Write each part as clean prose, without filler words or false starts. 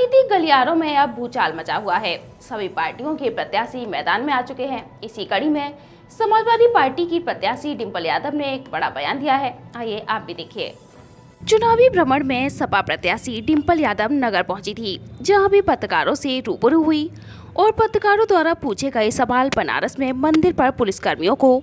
राजनीतिक गलियारों में अब भूचाल मचा हुआ है। सभी पार्टियों के प्रत्याशी मैदान में आ चुके हैं। इसी कड़ी में समाजवादी पार्टी की प्रत्याशी डिंपल यादव ने एक बड़ा बयान दिया है। आइए आप भी देखिए। चुनावी भ्रमण में सपा प्रत्याशी डिंपल यादव नगर पहुंची थी, जहां भी पत्रकारों से रूबरू हुई और पत्रकारों द्वारा पूछे गए सवाल बनारस में मंदिर पर पुलिसकर्मियों को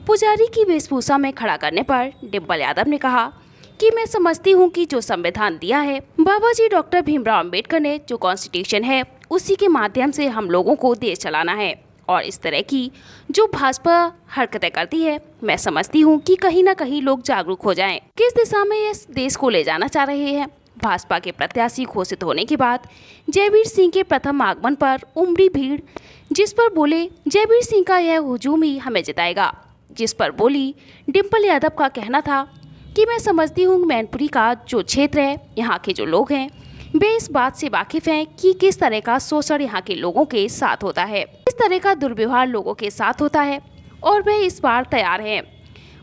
पुजारी की वेशभूषा में खड़ा करने पर डिंपल यादव ने कहा कि मैं समझती हूं कि जो संविधान दिया है बाबा जी डॉक्टर भीमराव अंबेडकर ने, जो कॉन्स्टिट्यूशन है, उसी के माध्यम से हम लोगों को देश चलाना है। और इस तरह की जो भाजपा हरकतें करती है, मैं समझती हूं कि कहीं ना कहीं लोग जागरूक हो जाएं। किस दिशा में ये देश को ले जाना चाह रहे हैं। भाजपा के प्रत्याशी घोषित होने के बाद जयवीर सिंह के प्रथम आगमन पर उमड़ी भीड़, जिस पर बोले जयवीर सिंह का यह हुजूम ही हमें जिताएगा। जिस पर बोली डिंपल यादव का कहना था कि मैं समझती हूँ मैनपुरी का जो क्षेत्र है, यहाँ के जो लोग हैं वे इस बात से वाकिफ हैं कि किस तरह का शोषण यहाँ के लोगों के साथ होता है, किस तरह का दुर्व्यवहार लोगों के साथ होता है, और वे इस बार तैयार हैं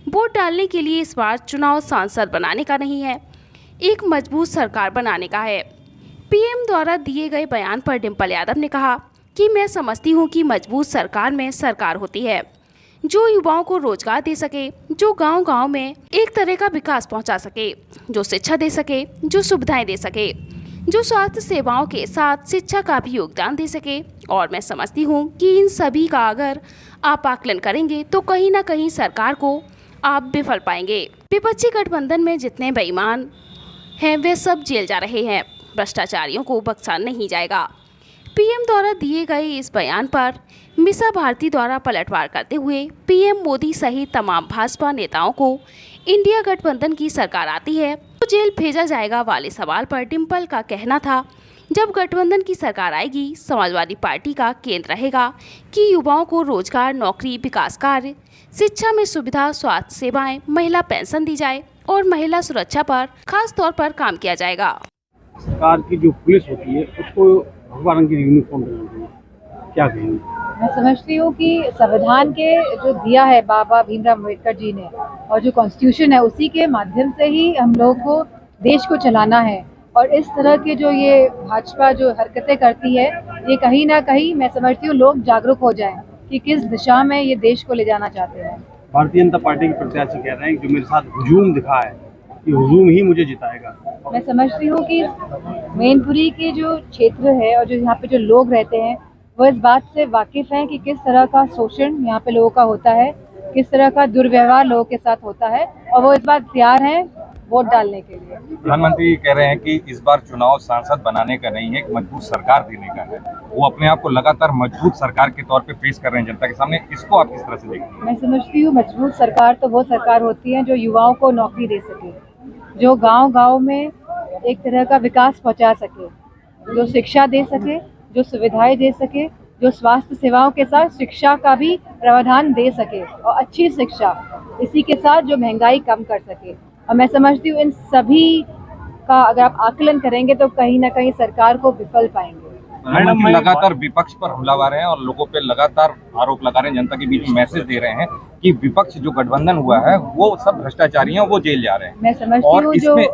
वोट डालने के लिए। इस बार चुनाव सांसद बनाने का नहीं है, एक मजबूत सरकार बनाने का है। पीएम द्वारा दिए गए बयान पर डिंपल यादव ने कहा कि मैं समझती हूँ कि मजबूत सरकार में सरकार होती है जो युवाओं को रोजगार दे सके, जो गांव-गांव में एक तरह का विकास पहुंचा सके, जो शिक्षा दे सके, जो सुविधाएं दे सके, जो स्वास्थ्य सेवाओं के साथ शिक्षा का भी योगदान दे सके। और मैं समझती हूं कि इन सभी का अगर आप आकलन करेंगे तो कहीं ना कहीं सरकार को आप विफल पाएंगे। विपक्षी गठबंधन में जितने बेईमान हैं वे सब जेल जा रहे हैं, भ्रष्टाचारियों को बख्शा नहीं जाएगा। पीएम द्वारा दिए गए इस बयान पर मीसा भारती द्वारा पलटवार करते हुए पीएम मोदी सहित तमाम भाजपा नेताओं को इंडिया गठबंधन की सरकार आती है तो जेल भेजा जाएगा वाले सवाल पर डिंपल का कहना था, जब गठबंधन की सरकार आएगी समाजवादी पार्टी का केंद्र रहेगा कि युवाओं को रोजगार, नौकरी, विकास कार्य, शिक्षा में सुविधा, स्वास्थ्य सेवाएं, महिला पेंशन दी जाए और महिला सुरक्षा पर खास तौर पर काम किया जाएगा। सरकार की जो पुलिस होती है उसको भगवा रंग की यूनिफॉर्म बनाती है, क्या कहेंगे? मैं समझती हूँ कि संविधान के जो दिया है बाबा भीमराव अम्बेडकर जी ने और जो कॉन्स्टिट्यूशन है उसी के माध्यम से ही हम लोग को देश को चलाना है। और इस तरह के जो ये भाजपा जो हरकतें करती है, ये कहीं ना कहीं मैं समझती हूँ लोग जागरूक हो जाएं कि किस दिशा में ये देश को ले जाना चाहते हैं। भारतीय जनता पार्टी के प्रत्याशी कह रहे हैं कि जो मेरे साथ हुजूम दिखा है, ये हुजूम ही मुझे जिताएगा। मैं समझती हूँ कि मैनपुरी के जो क्षेत्र है और जो यहाँ पे जो लोग रहते हैं वो इस बात से वाकिफ हैं कि किस तरह का शोषण यहाँ पे लोगों का होता है, किस तरह का दुर्व्यवहार लोगों के साथ होता है, और वो इस बार तैयार हैं वोट डालने के लिए। प्रधानमंत्री कह रहे हैं कि इस बार चुनाव सांसद बनाने का नहीं है, एक मजबूत सरकार देने का है। वो अपने आप को लगातार मजबूत सरकार के तौर पे पेश कर रहे हैं जनता के सामने। इसको आप किस तरह से देखते हैं? मैं समझती हूँ मजबूत सरकार तो वो सरकार होती है जो युवाओं को नौकरी दे सके, जो गांव-गांव में एक तरह का विकास पहुंचा सके, जो शिक्षा दे सके, जो सुविधाएं दे सके, जो स्वास्थ्य सेवाओं के साथ शिक्षा का भी प्रावधान दे सके, और अच्छी शिक्षा इसी के साथ जो महंगाई कम कर सके। और मैं समझती हूँ इन सभी का अगर आप आकलन करेंगे तो कहीं ना कहीं सरकार को विफल पाएंगे। मैडम, लगातार विपक्ष पर हमलावर हैं और लोगों पे लगातार आरोप लगा रहे हैं, जनता के बीच मैसेज दे रहे हैं कि विपक्ष जो गठबंधन हुआ है वो सब भ्रष्टाचारी हैं, वो जेल जा रहे हैं। मैं समझती हूँ और इसमें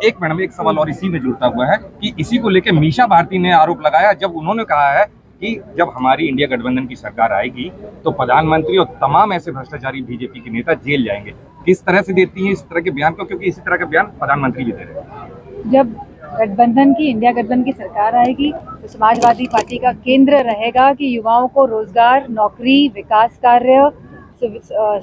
एक सवाल और इसी में जुड़ता हुआ है कि इसी को लेकर मीसा भारती ने आरोप लगाया, जब उन्होंने कहा है कि जब हमारी इंडिया गठबंधन की सरकार आएगी तो प्रधानमंत्री और तमाम ऐसे भ्रष्टाचारी बीजेपी के नेता जेल जाएंगे। किस तरह से देती हैं इस तरह के बयान को, क्योंकि इसी तरह के बयान प्रधानमंत्री भी दे रहे हैं। जब गठबंधन की इंडिया गठबंधन की सरकार आएगी तो समाजवादी पार्टी का केंद्र रहेगा कि युवाओं को रोजगार, नौकरी, विकास कार्य,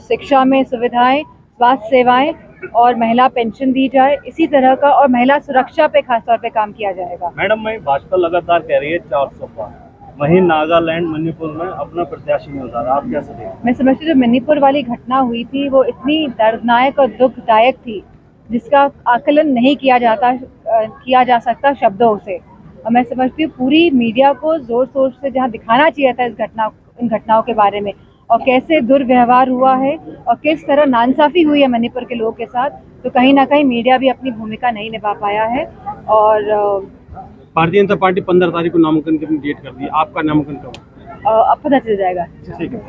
शिक्षा में सुविधाएं, स्वास्थ्य सेवाएं और महिला पेंशन दी जाए, इसी तरह का, और महिला सुरक्षा पे खास तौर पे काम किया जाएगा। मैडम, मैं भाजपा लगातार कह रही है 400 पार, वहीं नागालैंड, मणिपुर में अपना प्रत्याशी मिल रहा है, आप कैसे देखते? मैं समझती हूँ जो मणिपुर वाली घटना हुई थी वो इतनी दर्दनाक और दुखदायक थी जिसका आकलन नहीं किया जा सकता शब्दों से। और मैं समझती हूँ पूरी मीडिया को जोर शोर से जहाँ दिखाना चाहिए था इन घटनाओं के बारे में, और कैसे दुर्व्यवहार हुआ है और किस तरह नाइंसाफी हुई है मणिपुर के लोगों के साथ, तो कहीं ना कहीं मीडिया भी अपनी भूमिका नहीं निभा पाया है। और भारतीय जनता पार्टी 15 तारीख को नामांकन की अपनी डेट कर दी, आपका नामांकन कब? अब पता चल जाएगा। ठीक है।